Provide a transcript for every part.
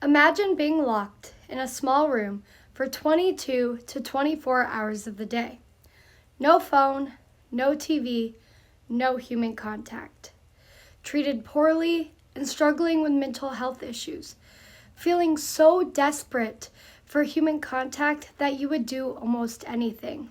Imagine being locked in a small room for 22 to 24 hours of the day. No phone, no TV, no human contact. Treated poorly and struggling with mental health issues. Feeling so desperate for human contact that you would do almost anything.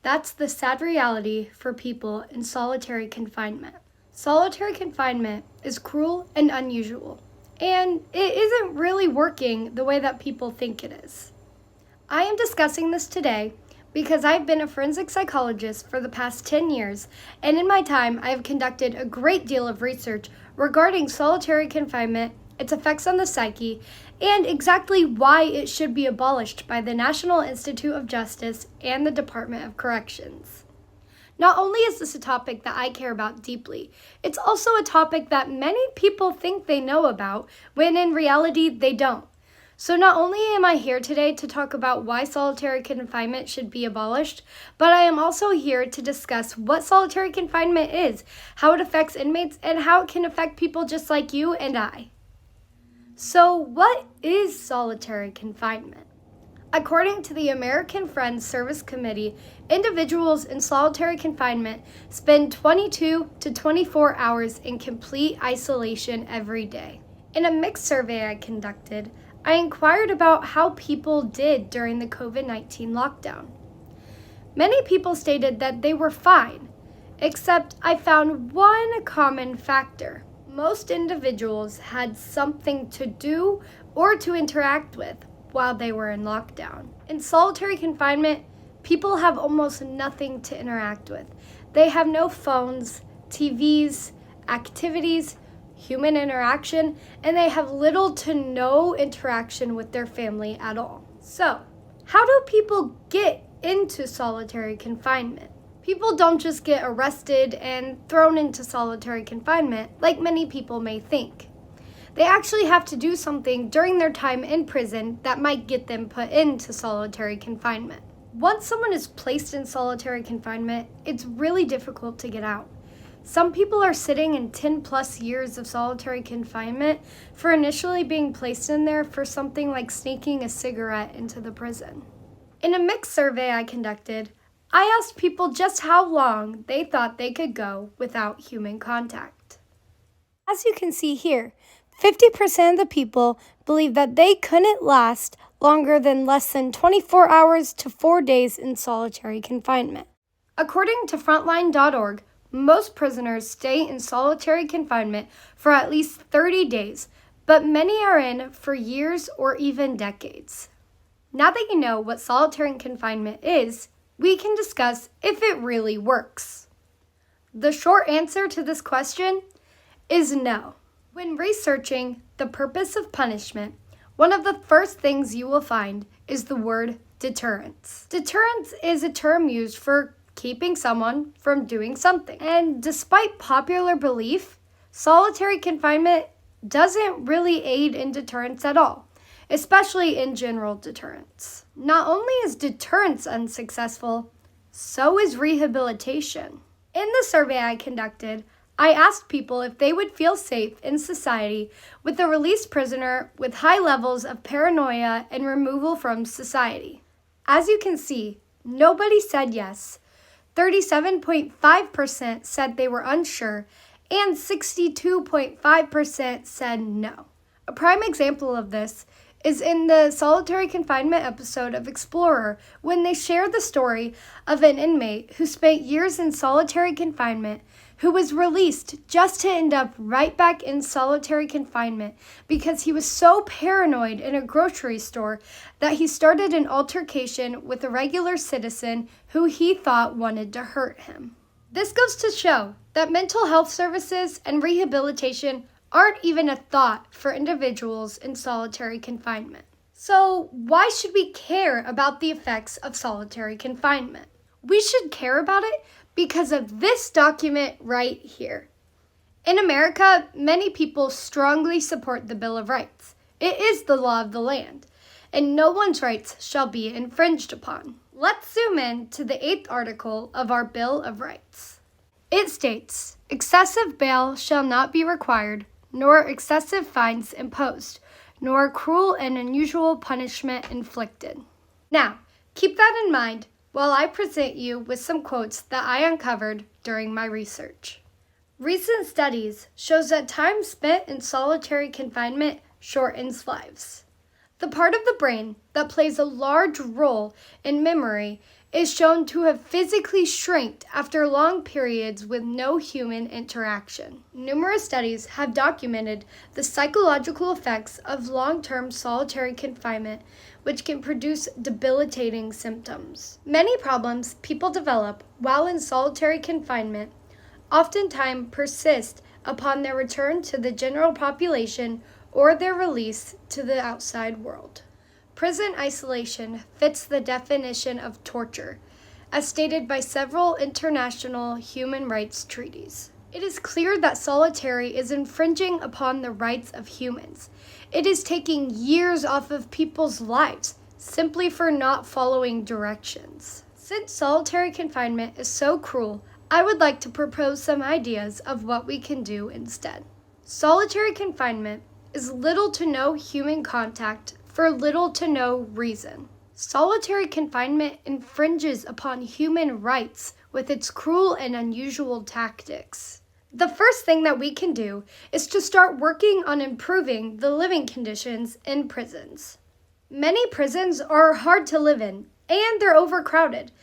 That's the sad reality for people in solitary confinement. Solitary confinement is cruel and unusual, and it isn't really working the way that people think it is. I am discussing this today because I've been a forensic psychologist for the past 10 years, and in my time I have conducted a great deal of research regarding solitary confinement, its effects on the psyche, and exactly why it should be abolished by the National Institute of Justice and the Department of Corrections. Not only is this a topic that I care about deeply, it's also a topic that many people think they know about, when in reality they don't. So not only am I here today to talk about why solitary confinement should be abolished, but I am also here to discuss what solitary confinement is, how it affects inmates, and how it can affect people just like you and I. So what is solitary confinement? According to the American Friends Service Committee, individuals in solitary confinement spend 22 to 24 hours in complete isolation every day. In a mixed survey I conducted, I inquired about how people did during the COVID-19 lockdown. Many people stated that they were fine, except I found one common factor. Most individuals had something to do or to interact with while they were in lockdown. In solitary confinement, people have almost nothing to interact with. They have no phones, TVs, activities, human interaction, and they have little to no interaction with their family at all. So, how do people get into solitary confinement? People don't just get arrested and thrown into solitary confinement like many people may think. They actually have to do something during their time in prison that might get them put into solitary confinement. Once someone is placed in solitary confinement, it's really difficult to get out. Some people are sitting in 10 plus years of solitary confinement for initially being placed in there for something like sneaking a cigarette into the prison. In a mixed survey I conducted, I asked people just how long they thought they could go without human contact. As you can see here, 50% of the people believe that they couldn't last longer than less than 24 hours to 4 days in solitary confinement. According to Frontline.org, most prisoners stay in solitary confinement for at least 30 days, but many are in for years or even decades. Now that you know what solitary confinement is, we can discuss if it really works. The short answer to this question is no. When researching the purpose of punishment, one of the first things you will find is the word deterrence. Deterrence is a term used for keeping someone from doing something. And despite popular belief, solitary confinement doesn't really aid in deterrence at all, especially in general deterrence. Not only is deterrence unsuccessful, so is rehabilitation. In the survey I conducted, I asked people if they would feel safe in society with a released prisoner with high levels of paranoia and removal from society. As you can see, nobody said yes. 37.5% said they were unsure, and 62.5% said no. A prime example of this is in the solitary confinement episode of Explorer, when they share the story of an inmate who spent years in solitary confinement, who was released just to end up right back in solitary confinement because he was so paranoid in a grocery store that he started an altercation with a regular citizen who he thought wanted to hurt him. This goes to show that mental health services and rehabilitation aren't even a thought for individuals in solitary confinement. So why should we care about the effects of solitary confinement? We should care about it because of this document right here. In America, many people strongly support the Bill of Rights. It is the law of the land, and no one's rights shall be infringed upon. Let's zoom in to the 8th article of our Bill of Rights. It states, excessive bail shall not be required, nor excessive fines imposed, nor cruel and unusual punishment inflicted. Now, keep that in mind while I present you with some quotes that I uncovered during my research. Recent studies shows that time spent in solitary confinement shortens lives. The part of the brain that plays a large role in memory is shown to have physically shrinked after long periods with no human interaction. Numerous studies have documented the psychological effects of long-term solitary confinement, which can produce debilitating symptoms. Many problems people develop while in solitary confinement oftentimes persist upon their return to the general population or their release to the outside world. Prison isolation fits the definition of torture, as stated by several international human rights treaties. It is clear that solitary is infringing upon the rights of humans. It is taking years off of people's lives simply for not following directions. Since solitary confinement is so cruel, I would like to propose some ideas of what we can do instead. Solitary confinement is little to no human contact for little to no reason. Solitary confinement infringes upon human rights with its cruel and unusual tactics. The first thing that we can do is to start working on improving the living conditions in prisons. Many prisons are hard to live in, and they're overcrowded.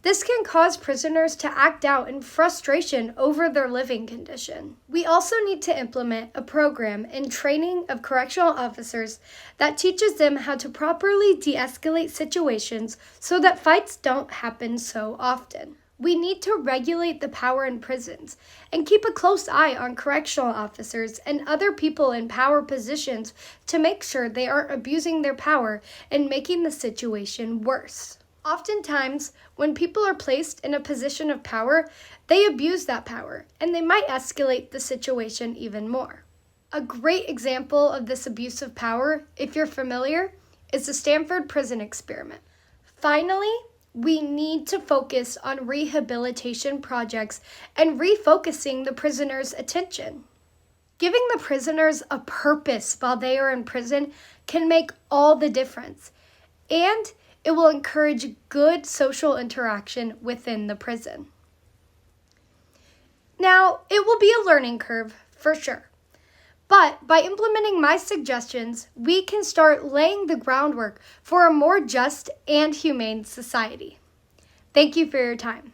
This can cause prisoners to act out in frustration over their living condition. We also need to implement a program in training of correctional officers that teaches them how to properly de-escalate situations so that fights don't happen so often. We need to regulate the power in prisons and keep a close eye on correctional officers and other people in power positions to make sure they aren't abusing their power and making the situation worse. Oftentimes, when people are placed in a position of power, they abuse that power, and they might escalate the situation even more. A great example of this abuse of power, if you're familiar, is the Stanford prison experiment. Finally, we need to focus on rehabilitation projects and refocusing the prisoners' attention. Giving the prisoners a purpose while they are in prison can make all the difference, and it will encourage good social interaction within the prison. Now, it will be a learning curve for sure, but by implementing my suggestions, we can start laying the groundwork for a more just and humane society. Thank you for your time.